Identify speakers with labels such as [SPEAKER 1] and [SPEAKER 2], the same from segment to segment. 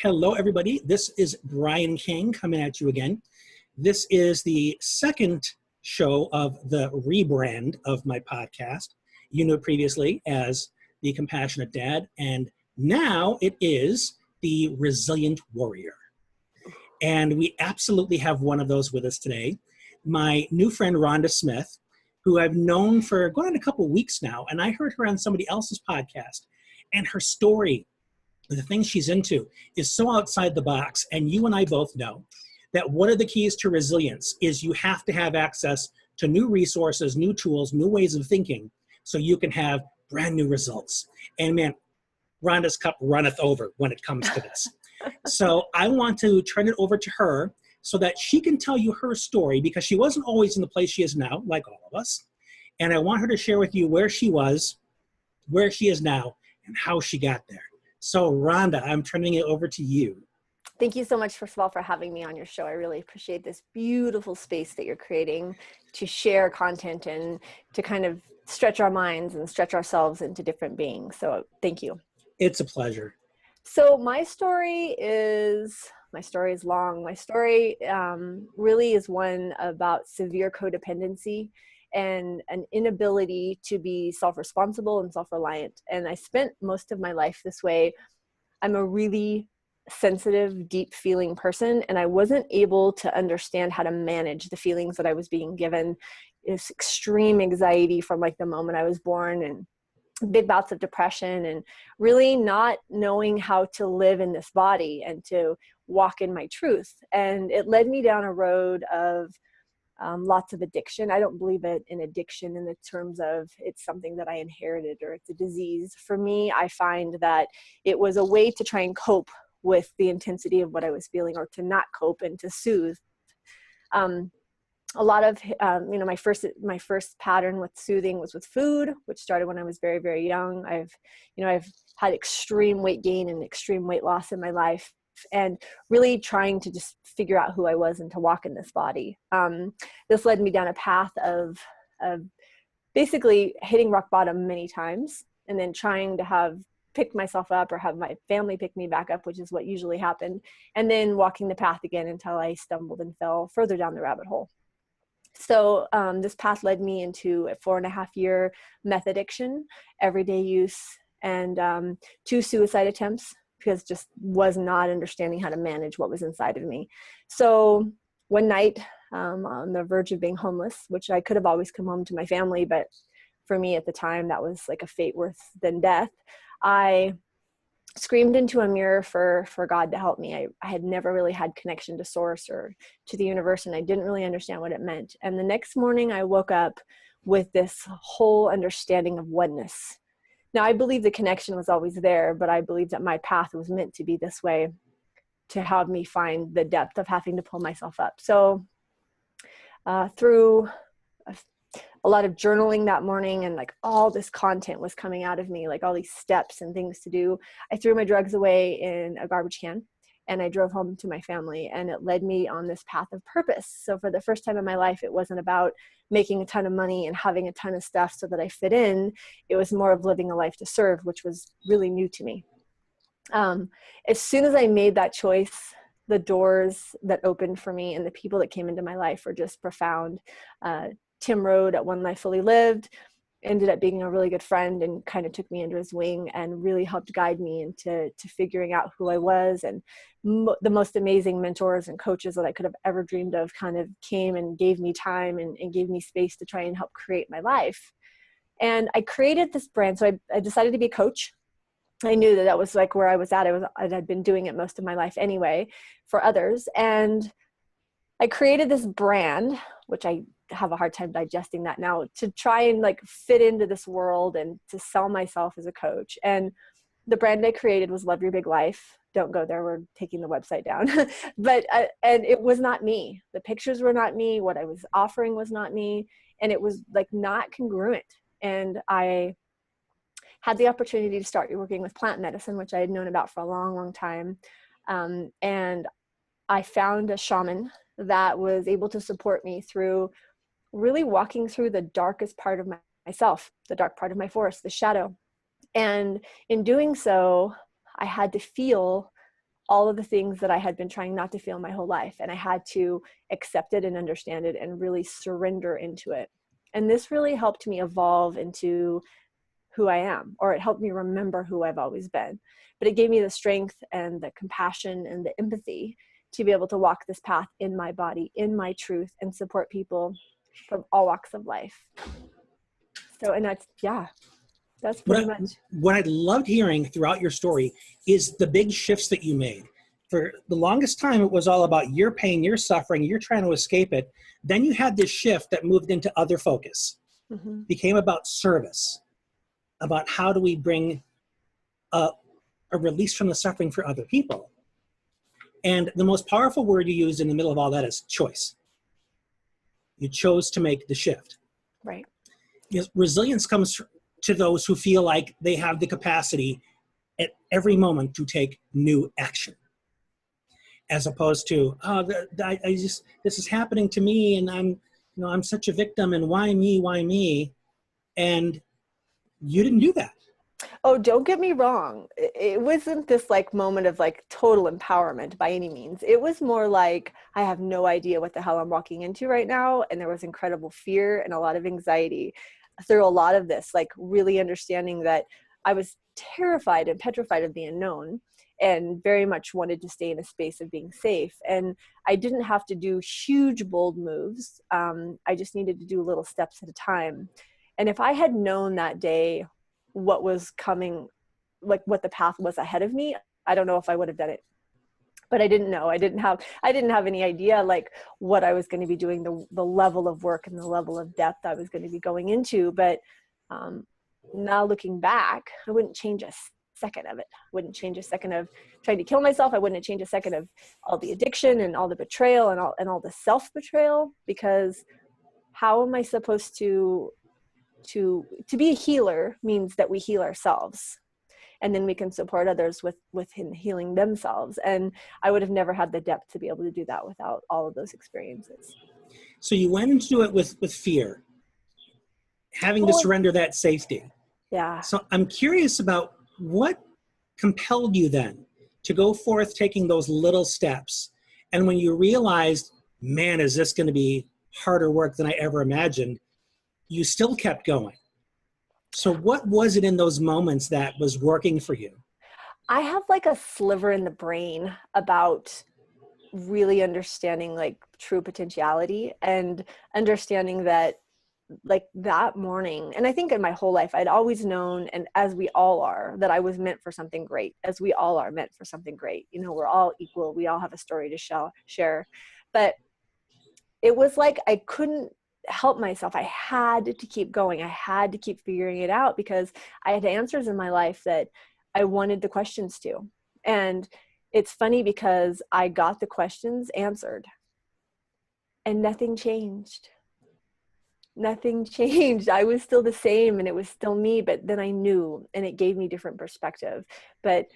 [SPEAKER 1] Hello, everybody. This is Brian King coming at you again. This is the second show of the rebrand of my podcast. You knew it previously as The Compassionate Dad, and now it is The Resilient Warrior. And we absolutely have one of those with us today. My new friend, Rhonda Smith, who I've known for going on a couple weeks now, and I heard her on somebody else's podcast, and her story, the things she's into, is so outside the box. And you and I both know that one of the keys to resilience is you have to have access to new resources, new tools, new ways of thinking, so you can have brand new results. And man, Rhonda's cup runneth over when it comes to this. So I want to turn it over to her so that she can tell you her story, because she wasn't always in the place she is now, like all of us. And I want her to share with you where she was, where she is now, and how she got there. So Rhonda, I'm turning it over to you.
[SPEAKER 2] Thank you so much, first of all, for having me on your show. I really appreciate this beautiful space that you're creating to share content and to kind of stretch our minds and stretch ourselves into different beings. So thank you.
[SPEAKER 1] It's a pleasure.
[SPEAKER 2] So my story is long. My story really is one about severe codependency and an inability to be self-responsible and self-reliant. And I spent most of my life this way. I'm a really sensitive, deep feeling person, and I wasn't able to understand how to manage the feelings that I was being given. This extreme anxiety from like the moment I was born, and big bouts of depression, and really not knowing how to live in this body and to walk in my truth. And it led me down a road of lots of addiction. I don't believe in addiction in the terms of it's something that I inherited or it's a disease. For me, I find that it was a way to try and cope with the intensity of what I was feeling, or to not cope and to soothe. A lot of, my first pattern with soothing was with food, which started when I was very, very young. I've had extreme weight gain and extreme weight loss in my life, and really trying to just figure out who I was and to walk in this body. This led me down a path of basically hitting rock bottom many times, and then trying to pick myself up or have my family pick me back up, which is what usually happened, and then walking the path again until I stumbled and fell further down the rabbit hole. So this path led me into a 4.5-year meth addiction, everyday use, and 2 suicide attempts, because just was not understanding how to manage what was inside of me. So one night, on the verge of being homeless, which I could have always come home to my family, but for me at the time, that was like a fate worse than death. I screamed into a mirror for God to help me. I had never really had connection to source or to the universe, and I didn't really understand what it meant. And the next morning I woke up with this whole understanding of oneness. Now, I believe the connection was always there, but I believe that my path was meant to be this way, to have me find the depth of having to pull myself up. So through a lot of journaling that morning, and like all this content was coming out of me, like all these steps and things to do, I threw my drugs away in a garbage can, and I drove home to my family, and it led me on this path of purpose. So for the first time in my life, it wasn't about making a ton of money and having a ton of stuff so that I fit in. It was more of living a life to serve, which was really new to me. As soon as I made that choice, the doors that opened for me and the people that came into my life were just profound. Tim Rode at One Life Fully Lived ended up being a really good friend, and kind of took me under his wing and really helped guide me into figuring out who I was. And the most amazing mentors and coaches that I could have ever dreamed of kind of came and gave me time and gave me space to try and help create my life. And I created this brand. So I decided to be a coach. I knew that was like where I was at. I'd been doing it most of my life anyway for others. And I created this brand, which I have a hard time digesting that now, to try and like fit into this world and to sell myself as a coach. And the brand I created was Love Your Big Life. Don't go there. We're taking the website down. But, and it was not me. The pictures were not me. What I was offering was not me. And it was like not congruent. And I had the opportunity to start working with plant medicine, which I had known about for a long, long time. And I found a shaman that was able to support me through really walking through the darkest part of myself, the dark part of my forest, the shadow. And in doing so, I had to feel all of the things that I had been trying not to feel my whole life. And I had to accept it and understand it and really surrender into it. And this really helped me evolve into who I am, or it helped me remember who I've always been. But it gave me the strength and the compassion and the empathy to be able to walk this path in my body, in my truth, and support people from all walks of life. So, and that's pretty much.
[SPEAKER 1] What I loved hearing throughout your story is the big shifts that you made. For the longest time, it was all about your pain, your suffering, you're trying to escape it. Then you had this shift that moved into other focus, became about service, about how do we bring a release from the suffering for other people. And the most powerful word you used in the middle of all that is choice. You chose to make the shift.
[SPEAKER 2] Right.
[SPEAKER 1] Because resilience comes to those who feel like they have the capacity at every moment to take new action, as opposed to, this is happening to me, and I'm such a victim, and why me? And you didn't do that.
[SPEAKER 2] Oh, don't get me wrong. It wasn't this like moment of like total empowerment by any means. It was more like, I have no idea what the hell I'm walking into right now. And there was incredible fear and a lot of anxiety through a lot of this, like really understanding that I was terrified and petrified of the unknown and very much wanted to stay in a space of being safe. And I didn't have to do huge, bold moves. I just needed to do little steps at a time. And if I had known that day what was coming, like what the path was ahead of me, I don't know if I would have done it. But I didn't know. I didn't have any idea like what I was going to be doing, the level of work and the level of depth I was going to be going into. But now looking back, I wouldn't change a second of it. Wouldn't change a second of trying to kill myself. I wouldn't change a second of all the addiction and all the betrayal and all the self-betrayal, because how am I supposed to be a healer means that we heal ourselves, and then we can support others with healing themselves. And I would have never had the depth to be able to do that without all of those experiences.
[SPEAKER 1] So you went into it with fear, having to surrender that safety.
[SPEAKER 2] Yeah.
[SPEAKER 1] So I'm curious about what compelled you then to go forth taking those little steps. And when you realized, man, is this going to be harder work than I ever imagined, you still kept going. So what was it in those moments that was working for you?
[SPEAKER 2] I have like a sliver in the brain about really understanding like true potentiality and understanding that like that morning, and I think in my whole life, I'd always known, and as we all are, that I was meant for something great, as we all are meant for something great. You know, we're all equal. We all have a story to share. But it was like I couldn't help myself. I had to keep going. I had to keep figuring it out because I had answers in my life that I wanted the questions to. And it's funny because I got the questions answered and nothing changed. Nothing changed. I was still the same and it was still me, but then I knew, and it gave me different perspective. But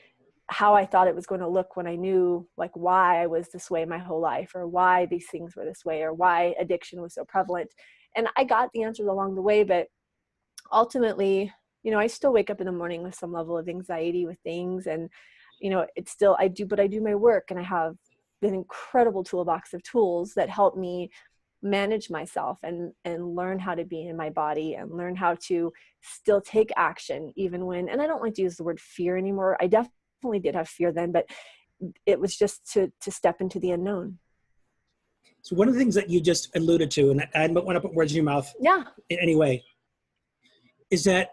[SPEAKER 2] how I thought it was going to look when I knew like why I was this way my whole life, or why these things were this way, or why addiction was so prevalent. And I got the answers along the way, but ultimately, you know, I still wake up in the morning with some level of anxiety with things. And, you know, it's still, I do my work, and I have an incredible toolbox of tools that help me manage myself and learn how to be in my body and learn how to still take action even when, and I don't like to use the word fear anymore. I definitely did have fear then, but it was just to step into the unknown.
[SPEAKER 1] So one of the things that you just alluded to, and I don't want to put words in your mouth in any way, is that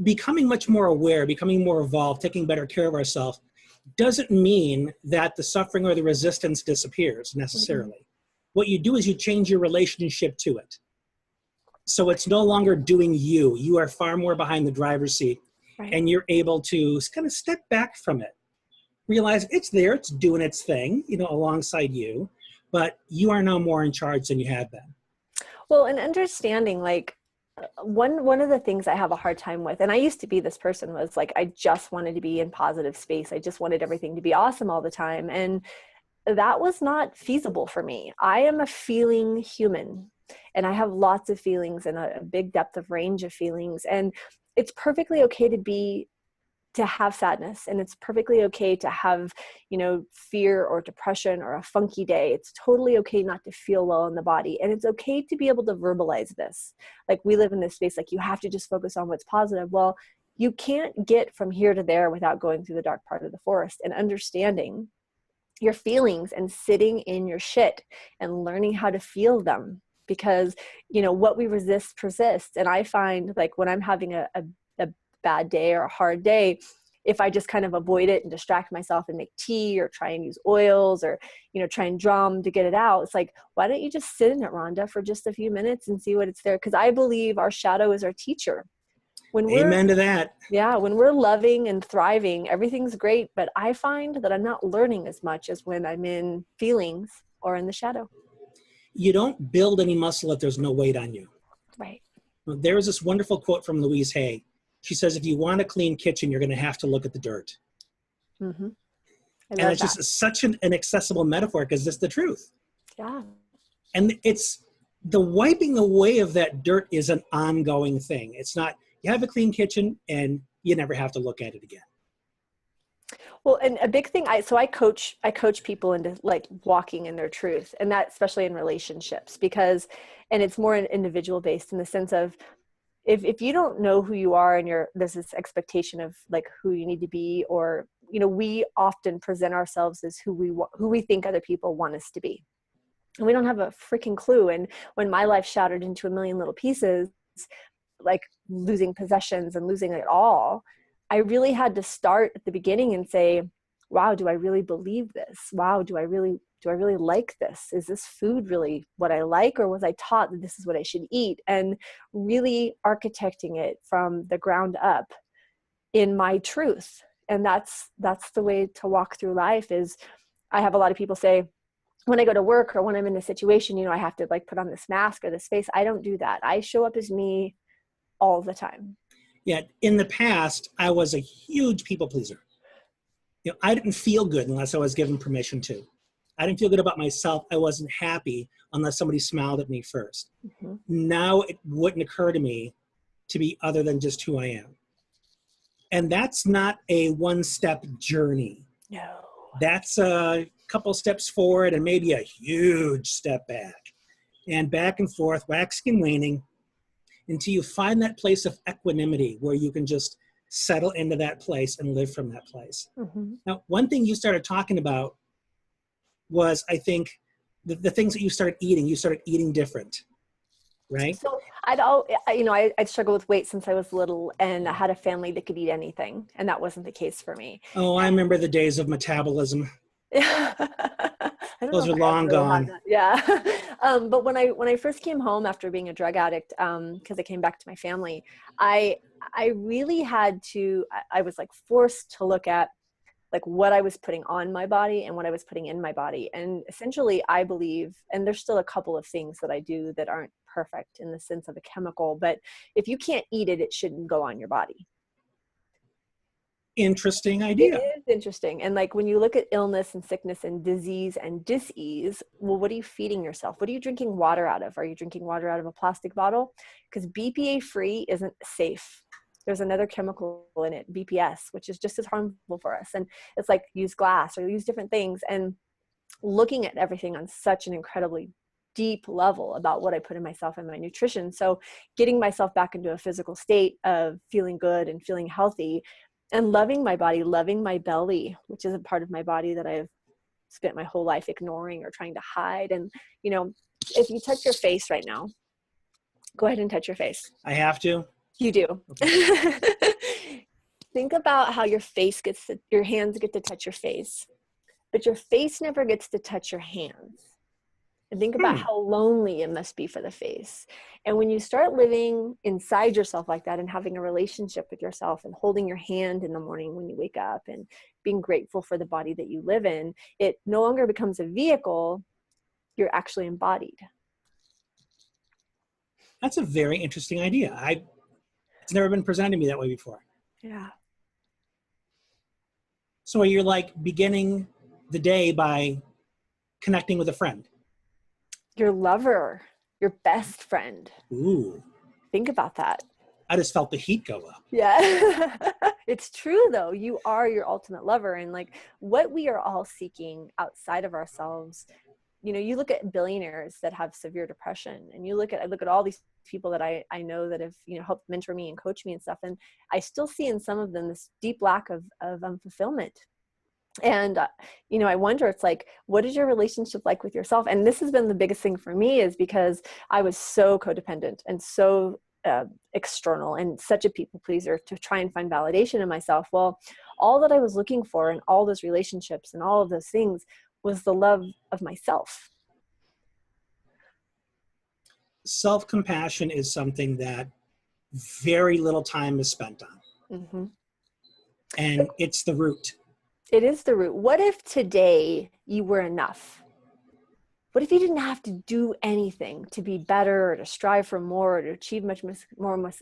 [SPEAKER 1] becoming much more aware, becoming more evolved, taking better care of ourselves doesn't mean that the suffering or the resistance disappears necessarily. Mm-hmm. What you do is you change your relationship to it. So it's no longer doing you. You are far more behind the driver's seat, right. And you're able to kind of step back from it. Realize it's there, it's doing its thing, you know, alongside you, but you are now more in charge than you have been.
[SPEAKER 2] Well, and understanding like one of the things I have a hard time with, and I used to be this person, was like, I just wanted to be in positive space. I just wanted everything to be awesome all the time. And that was not feasible for me. I am a feeling human, and I have lots of feelings and a big depth of range of feelings. And it's perfectly okay to be to have sadness, and it's perfectly okay to have, fear or depression or a funky day. It's totally okay not to feel well in the body. And it's okay to be able to verbalize this. Like, we live in this space, like, you have to just focus on what's positive. Well, you can't get from here to there without going through the dark part of the forest and understanding your feelings and sitting in your shit and learning how to feel them, because what we resist persists. And I find, like, when I'm having a bad day or a hard day, if I just kind of avoid it and distract myself and make tea or try and use oils or try and drum to get it out, it's like, why don't you just sit in it, Rhonda, for just a few minutes and see what it's there? Because I believe our shadow is our teacher.
[SPEAKER 1] Amen to that.
[SPEAKER 2] Yeah, when we're loving and thriving, everything's great. But I find that I'm not learning as much as when I'm in feelings or in the shadow.
[SPEAKER 1] You don't build any muscle if there's no weight on you.
[SPEAKER 2] Right.
[SPEAKER 1] There is this wonderful quote from Louise Hay. She says, if you want a clean kitchen, you're going to have to look at the dirt.
[SPEAKER 2] Mm-hmm.
[SPEAKER 1] And it's just such an accessible metaphor, because it's the truth.
[SPEAKER 2] Yeah.
[SPEAKER 1] And it's the wiping away of that dirt is an ongoing thing. It's not, you have a clean kitchen and you never have to look at it again.
[SPEAKER 2] Well, and a big thing, I coach people into, like, walking in their truth, and that especially in relationships, because, and it's more individual based in the sense of, if you don't know who you are and there's this expectation of, like, who you need to be, or, we often present ourselves as who we think other people want us to be. And we don't have a freaking clue. And when my life shattered into a million little pieces, like losing possessions and losing it all, I really had to start at the beginning and say, wow, do I really believe this? Wow, do I really like this? Is this food really what I like? Or was I taught that this is what I should eat? And really architecting it from the ground up in my truth. And that's the way to walk through life. Is, I have a lot of people say, when I go to work or when I'm in a situation, I have to, like, put on this mask or this face. I don't do that. I show up as me all the time.
[SPEAKER 1] Yeah. In the past, I was a huge people pleaser. I didn't feel good unless I was given permission to. I didn't feel good about myself. I wasn't happy unless somebody smiled at me first. Mm-hmm. Now it wouldn't occur to me to be other than just who I am. And that's not a one-step journey.
[SPEAKER 2] No.
[SPEAKER 1] That's a couple steps forward and maybe a huge step back. And back and forth, waxing and waning, until you find that place of equanimity where you can just settle into that place and live from that place. Mm-hmm. Now, one thing you started talking about was, I think, the things that you started eating different, right?
[SPEAKER 2] So I'd struggled with weight since I was little, and I had a family that could eat anything, and that wasn't the case for me.
[SPEAKER 1] Oh, I remember the days of metabolism. Those are long gone.
[SPEAKER 2] Yeah. But when I first came home after being a drug addict, because I came back to my family, I really had to, I was, like, forced to look at, like, what I was putting on my body and what I was putting in my body. And essentially, I believe, and there's still a couple of things that I do that aren't perfect in the sense of a chemical, but if you can't eat it, it shouldn't go on your body.
[SPEAKER 1] Interesting idea.
[SPEAKER 2] It is interesting. And, like, when you look at illness and sickness and disease and dis-ease, well, what are you feeding yourself? What are you drinking water out of? Are you drinking water out of a plastic bottle? Because BPA free isn't safe. There's another chemical in it, BPS, which is just as harmful for us. And it's like, use glass or use different things. And looking at everything on such an incredibly deep level about what I put in myself and my nutrition. So getting myself back into a physical state of feeling good and feeling healthy and loving my body, loving my belly, which is a part of my body that I've spent my whole life ignoring or trying to hide. And, if you touch your face right now, go ahead and touch your face.
[SPEAKER 1] I have to?
[SPEAKER 2] You do. Okay. Think about how your hands get to touch your face, but your face never gets to touch your hands. And think about how lonely it must be for the face. And when you start living inside yourself like that and having a relationship with yourself and holding your hand in the morning when you wake up and being grateful for the body that you live in, it no longer becomes a vehicle. You're actually embodied.
[SPEAKER 1] That's a very interesting idea. It's never been presented to me that way before.
[SPEAKER 2] Yeah.
[SPEAKER 1] So you're, like, beginning the day by connecting with a friend.
[SPEAKER 2] Your lover, your best friend.
[SPEAKER 1] Ooh.
[SPEAKER 2] Think about that.
[SPEAKER 1] I just felt the heat go up.
[SPEAKER 2] Yeah. It's true though. You are your ultimate lover. And like what we are all seeking outside of ourselves, you know, you look at billionaires that have severe depression, and I look at all these people that I know that have, you know, helped mentor me and coach me and stuff. And I still see in some of them this deep lack of fulfillment. And, you know, I wonder, it's like, what is your relationship like with yourself? And this has been the biggest thing for me, is because I was so codependent and so external and such a people pleaser to try and find validation in myself. Well, all that I was looking for in all those relationships and all of those things was the love of myself.
[SPEAKER 1] Self-compassion is something that very little time is spent on.
[SPEAKER 2] Mm-hmm.
[SPEAKER 1] And it's the root.
[SPEAKER 2] It is the root. What if today you were enough? What if you didn't have to do anything to be better or to strive for more or to achieve much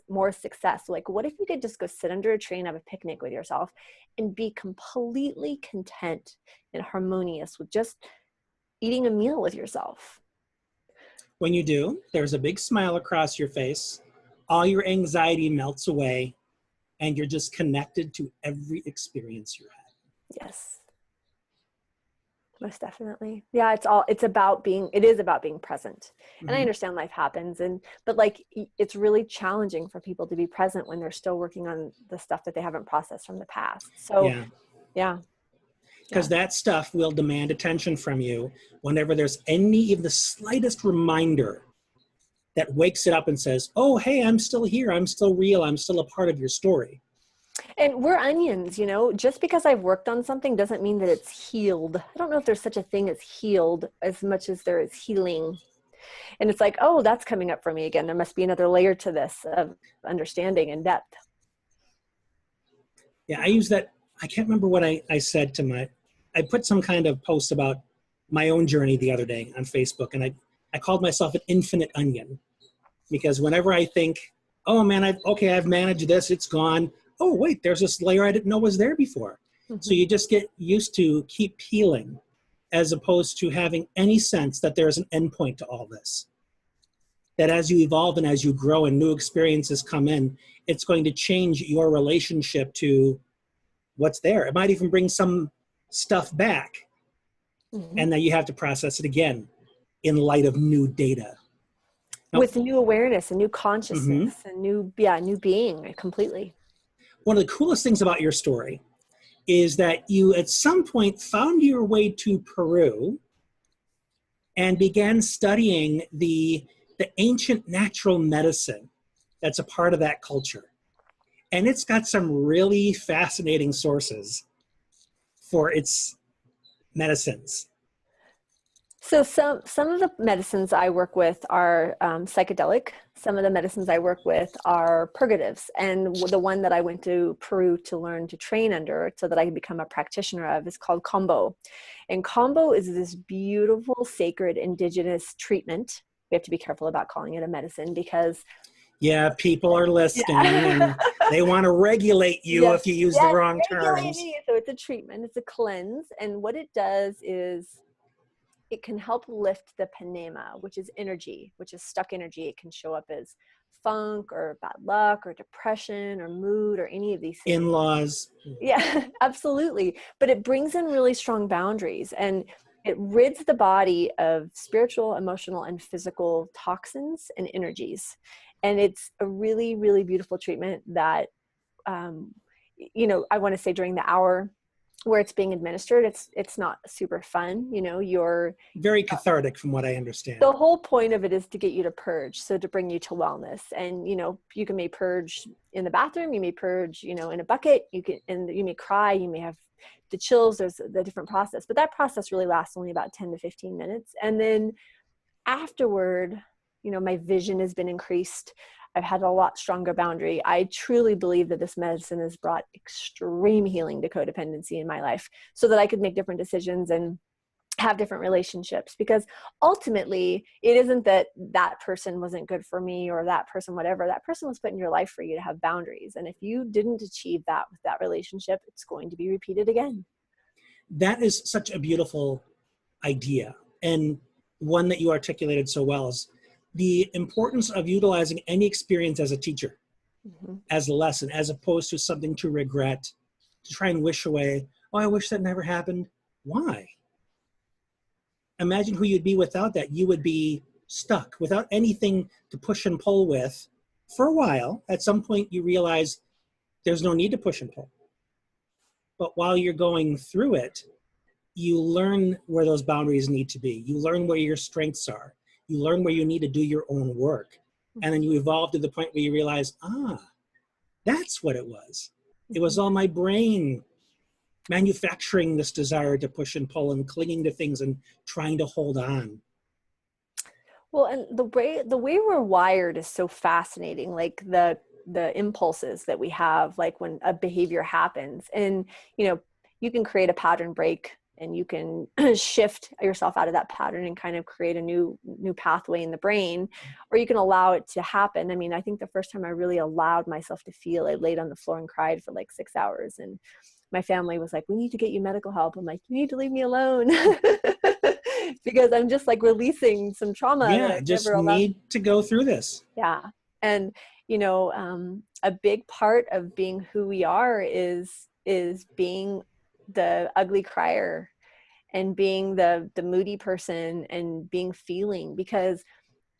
[SPEAKER 2] more success? Like, what if you could just go sit under a tree and have a picnic with yourself and be completely content and harmonious with just eating a meal with yourself?
[SPEAKER 1] When you do, there's a big smile across your face. All your anxiety melts away, and you're just connected to every experience you're having.
[SPEAKER 2] Yes. Most definitely. Yeah, it is about being present. And I understand life happens, but like, it's really challenging for people to be present when they're still working on the stuff that they haven't processed from the past. So yeah.
[SPEAKER 1] Because that stuff will demand attention from you whenever there's even the slightest reminder that wakes it up and says, oh, hey, I'm still here. I'm still real. I'm still a part of your story.
[SPEAKER 2] And we're onions, you know, just because I've worked on something doesn't mean that it's healed. I don't know if there's such a thing as healed as much as there is healing. And it's like, oh, that's coming up for me again. There must be another layer to this of understanding and depth.
[SPEAKER 1] Yeah, I use that. I can't remember what I said I put some kind of post about my own journey the other day on Facebook, and I called myself an infinite onion, because whenever I think, oh man, I've managed this, it's gone. Oh wait, there's this layer I didn't know was there before. Mm-hmm. So you just get used to keep peeling, as opposed to having any sense that there's an endpoint to all this. That as you evolve and as you grow and new experiences come in, it's going to change your relationship to what's there. It might even bring some stuff back, and then you have to process it again in light of new data. Now,
[SPEAKER 2] with new awareness and new consciousness and new being completely.
[SPEAKER 1] One of the coolest things about your story is that you at some point found your way to Peru and began studying the ancient natural medicine that's a part of that culture. And it's got some really fascinating sources for its medicines.
[SPEAKER 2] So some of the medicines I work with are psychedelic. Some of the medicines I work with are purgatives. And the one that I went to Peru to learn to train under so that I could become a practitioner of is called Combo. And Combo is this beautiful, sacred, indigenous treatment. We have to be careful about calling it a medicine because...
[SPEAKER 1] Yeah, people are listening and they want to regulate you if you use the wrong terms.
[SPEAKER 2] So it's a treatment, it's a cleanse. And what it does is it can help lift the panema, which is energy, which is stuck energy. It can show up as funk or bad luck or depression or mood or any of these things.
[SPEAKER 1] In-laws.
[SPEAKER 2] Yeah, absolutely. But it brings in really strong boundaries, and it rids the body of spiritual, emotional, and physical toxins and energies. And it's a really, really beautiful treatment that, you know, I want to say during the hour where it's being administered, it's not super fun. You know, you're
[SPEAKER 1] very cathartic from what I understand.
[SPEAKER 2] The whole point of it is to get you to purge. So to bring you to wellness. And, you know, you may purge in the bathroom, you may purge, you know, in a bucket, you may cry, you may have the chills. There's the different process, but that process really lasts only about 10 to 15 minutes. And then afterward, you know, my vision has been increased. I've had a lot stronger boundary. I truly believe that this medicine has brought extreme healing to codependency in my life so that I could make different decisions and have different relationships, because ultimately it isn't that person wasn't good for me or that person, whatever. That person was put in your life for you to have boundaries. And if you didn't achieve that with that relationship, it's going to be repeated again.
[SPEAKER 1] That is such a beautiful idea. And one that you articulated so well is the importance of utilizing any experience as a teacher. as a lesson, as opposed to something to regret, to try and wish away. Oh, I wish that never happened. Why? Imagine who you'd be without that. You would be stuck without anything to push and pull with for a while. At some point, you realize there's no need to push and pull. But while you're going through it, you learn where those boundaries need to be. You learn where your strengths are. You learn where you need to do your own work. And then you evolve to the point where you realize, that's what it was. It was all my brain manufacturing this desire to push and pull and clinging to things and trying to hold on.
[SPEAKER 2] Well, and the way we're wired is so fascinating. Like the impulses that we have, like when a behavior happens, and you can create a pattern break, and you can shift yourself out of that pattern and kind of create a new pathway in the brain, or you can allow it to happen. I mean, I think the first time I really allowed myself to feel, I laid on the floor and cried for like 6 hours, and my family was like, "We need to get you medical help." I'm like, "You need to leave me alone." Because I'm just like releasing some trauma.
[SPEAKER 1] Yeah, I just need to go through this.
[SPEAKER 2] Yeah. And, a big part of being who we are is being the ugly crier, and being the moody person, and being feeling, because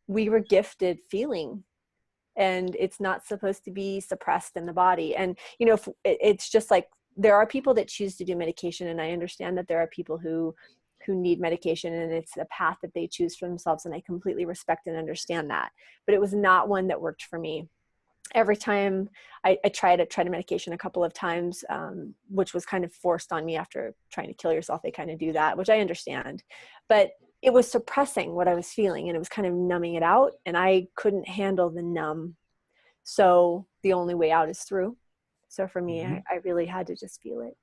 [SPEAKER 2] we were gifted feeling, and it's not supposed to be suppressed in the body. And, it's just like, there are people that choose to do medication, and I understand that there are people who need medication, and it's a path that they choose for themselves, and I completely respect and understand that. But it was not one that worked for me. Every time I tried medication a couple of times, which was kind of forced on me after trying to kill yourself. They kind of do that, which I understand, but it was suppressing what I was feeling, and it was kind of numbing it out, and I couldn't handle the numb. So the only way out is through. So for me, I really had to just feel it.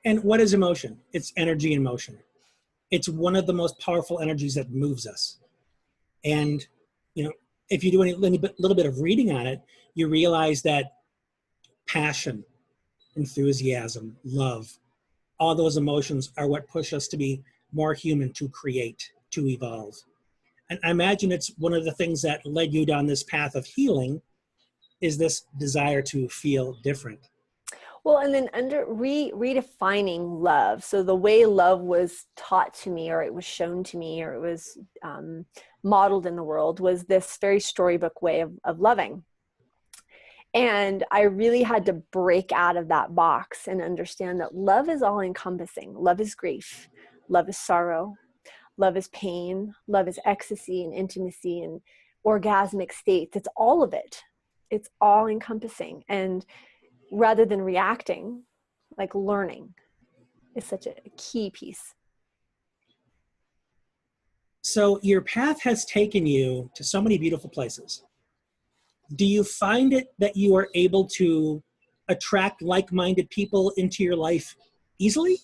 [SPEAKER 1] And what is emotion? It's energy in motion. It's one of the most powerful energies that moves us. And, if you do any little bit of reading on it, you realize that passion, enthusiasm, love, all those emotions are what push us to be more human, to create, to evolve. And I imagine it's one of the things that led you down this path of healing, is this desire to feel different.
[SPEAKER 2] Well, and then redefining love. So the way love was taught to me, or it was shown to me, or it was modeled in the world, was this very storybook way of loving. And I really had to break out of that box and understand that love is all encompassing. Love is grief. Love is sorrow. Love is pain. Love is ecstasy and intimacy and orgasmic states. It's all of it. It's all encompassing. And rather than reacting, like learning is such a key piece.
[SPEAKER 1] So your path has taken you to so many beautiful places. Do you find it that you are able to attract like-minded people into your life easily?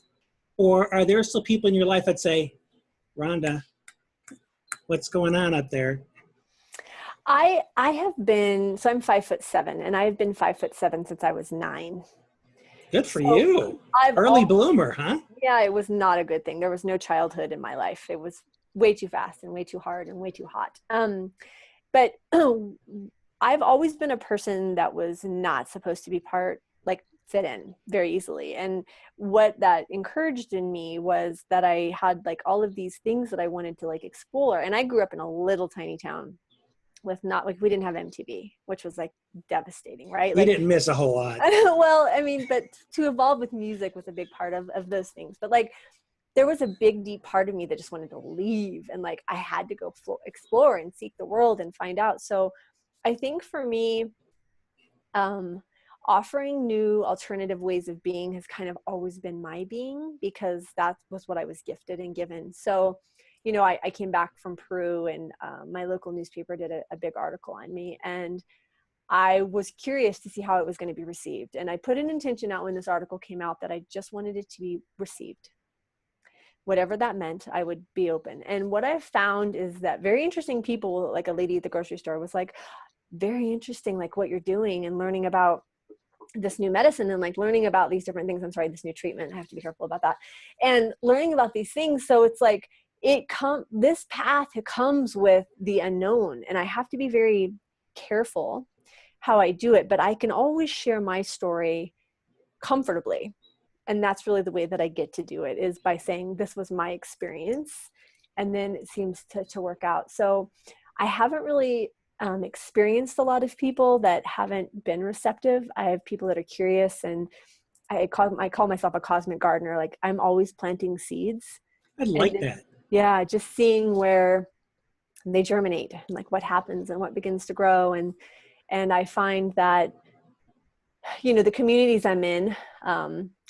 [SPEAKER 1] Or are there still people in your life that say, Rhonda, what's going on up there?
[SPEAKER 2] I have been, so I'm 5'7", and I've been 5'7" since I was 9.
[SPEAKER 1] Good for you. Early bloomer, huh?
[SPEAKER 2] Yeah, it was not a good thing. There was no childhood in my life. It was way too fast and way too hard and way too hot. But I've always been a person that was not supposed to be fit in very easily. And what that encouraged in me was that I had like all of these things that I wanted to like explore. And I grew up in a little tiny town with we didn't have MTV, which was like devastating, right?
[SPEAKER 1] You didn't miss a whole lot.
[SPEAKER 2] Well, I mean, but to evolve with music was a big part of those things. But like, there was a big, deep part of me that just wanted to leave. And like, I had to go explore and seek the world and find out. So I think for me, offering new alternative ways of being has kind of always been my being, because that was what I was gifted and given. So, I came back from Peru, and my local newspaper did a big article on me, and I was curious to see how it was going to be received. And I put an intention out when this article came out that I just wanted it to be received. Whatever that meant, I would be open. And what I've found is that very interesting people, like a lady at the grocery store was like, very interesting, like what you're doing and learning about this new medicine and like learning about these different things. I'm sorry, this new treatment. I have to be careful about that. And learning about these things. So it's like, this path comes with the unknown, and I have to be very careful how I do it, but I can always share my story comfortably. And that's really the way that I get to do it, is by saying this was my experience. And then it seems to work out. So I haven't really experienced a lot of people that haven't been receptive. I have people that are curious, and I call myself a cosmic gardener. Like, I'm always planting seeds.
[SPEAKER 1] I like that.
[SPEAKER 2] Yeah. Just seeing where they germinate and like what happens and what begins to grow. And I find that, you know, the communities I'm in,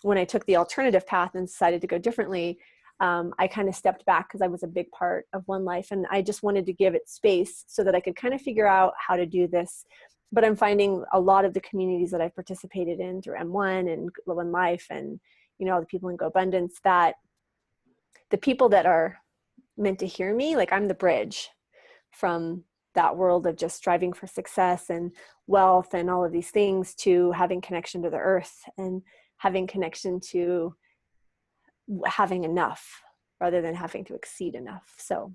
[SPEAKER 2] when I took the alternative path and decided to go differently, I kind of stepped back because I was a big part of One Life, and I just wanted to give it space so that I could kind of figure out how to do this. But I'm finding a lot of the communities that I've participated in through M1 and One Life, and, you know, all the people in Go Abundance, that the people that are meant to hear me, like, I'm the bridge from that world of just striving for success and wealth and all of these things to having connection to the earth and having connection to having enough rather than having to exceed enough. So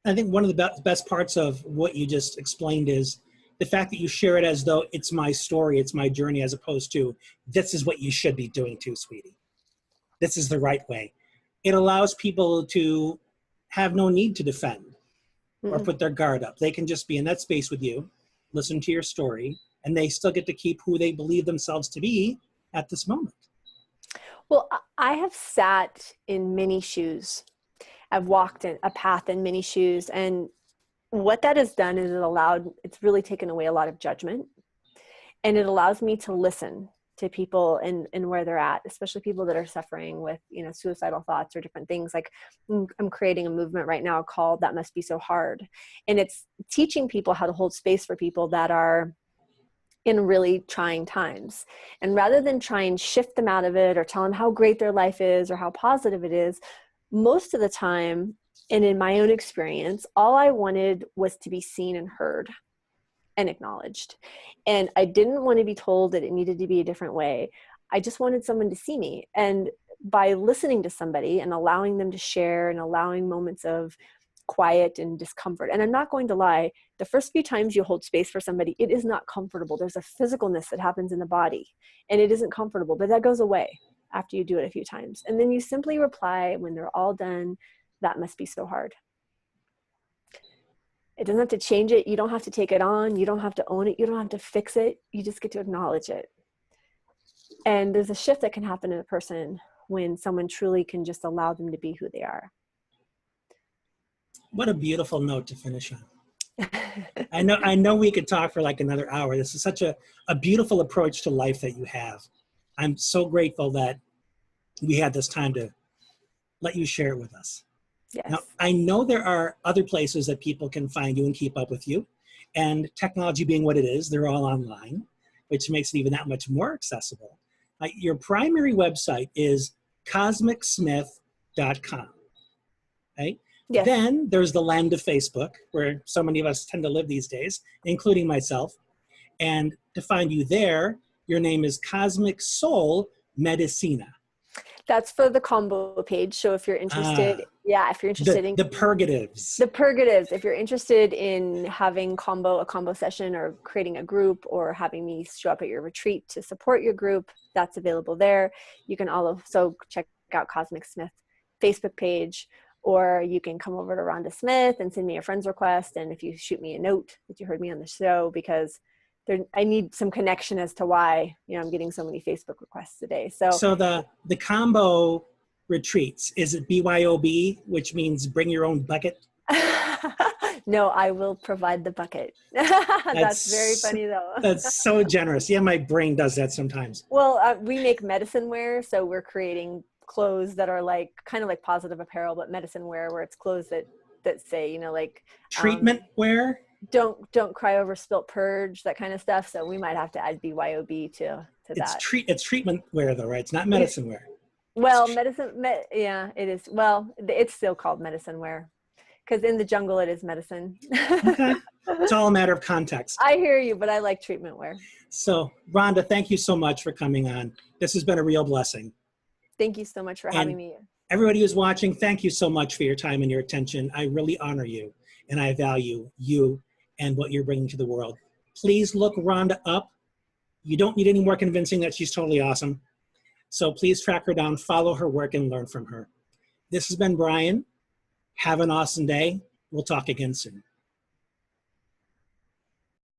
[SPEAKER 1] I think one of the best parts of what you just explained is the fact that you share it as though it's my story, it's my journey, as opposed to this is what you should be doing too, sweetie. This is the right way. It allows people to have no need to defend or put their guard up. They can just be in that space with you, listen to your story, and they still get to keep who they believe themselves to be at this moment.
[SPEAKER 2] Well, I have sat in many shoes. I've walked in a path in many shoes. And what that has done is it's really taken away a lot of judgment. And it allows me to listen to people and where they're at, especially people that are suffering with, you know, suicidal thoughts or different things. Like, I'm creating a movement right now called That Must Be So Hard. And it's teaching people how to hold space for people that are in really trying times. And rather than try and shift them out of it or tell them how great their life is or how positive it is, most of the time, and in my own experience, all I wanted was to be seen and heard and acknowledged. And I didn't want to be told that it needed to be a different way. I just wanted someone to see me. And by listening to somebody and allowing them to share and allowing moments of quiet and discomfort. And I'm not going to lie, the first few times you hold space for somebody, it is not comfortable. There's a physicalness that happens in the body, and it isn't comfortable, but that goes away after you do it a few times. And then you simply reply when they're all done, that must be so hard. It doesn't have to change it. You don't have to take it on. You don't have to own it. You don't have to fix it. You just get to acknowledge it. And there's a shift that can happen in a person when someone truly can just allow them to be who they are.
[SPEAKER 1] What a beautiful note to finish on. I know we could talk for like another hour. This is such a beautiful approach to life that you have. I'm so grateful that we had this time to let you share it with us.
[SPEAKER 2] Yes.
[SPEAKER 1] Now, I know there are other places that people can find you and keep up with you. And technology being what it is, they're all online, which makes it even that much more accessible. Your primary website is cosmicsmith.com. Right?
[SPEAKER 2] Yes.
[SPEAKER 1] Then there's the land of Facebook, where so many of us tend to live these days, including myself. And to find you there, your name is Cosmic Soul Medicina.
[SPEAKER 2] That's for the combo page. So if you're interested, if you're interested in
[SPEAKER 1] the purgatives.
[SPEAKER 2] The purgatives, if you're interested in having a combo session or creating a group or having me show up at your retreat to support your group, that's available there. You can also check out Cosmic Smith Facebook page, or you can come over to Rhonda Smith and send me a friend's request. And if you shoot me a note that you heard me on the show, because I need some connection as to why, you know, I'm getting so many Facebook requests today. So
[SPEAKER 1] the combo retreats, is it BYOB, which means bring your own bucket?
[SPEAKER 2] No, I will provide the bucket. That's very funny though.
[SPEAKER 1] That's so generous. Yeah, my brain does that sometimes.
[SPEAKER 2] Well, we make medicine wear, so we're creating clothes that are like kind of like positive apparel, but medicine wear, where it's clothes that say, you know, like
[SPEAKER 1] treatment wear.
[SPEAKER 2] Don't cry over spilt purge, that kind of stuff. So we might have to add BYOB to that.
[SPEAKER 1] It's treatment wear though, right? It's not medicine wear.
[SPEAKER 2] Well, yeah, it is. Well, it's still called medicine wear, because in the jungle it is medicine.
[SPEAKER 1] Okay. It's all a matter of context.
[SPEAKER 2] I hear you, but I like treatment wear.
[SPEAKER 1] So Rhonda, thank you so much for coming on. This has been a real blessing.
[SPEAKER 2] Thank you so much for having me.
[SPEAKER 1] Everybody who's watching, thank you so much for your time and your attention. I really honor you, and I value you and what you're bringing to the world. Please look Rhonda up. You don't need any more convincing that she's totally awesome. So please track her down, follow her work, and learn from her. This has been Brian. Have an awesome day. We'll talk again soon.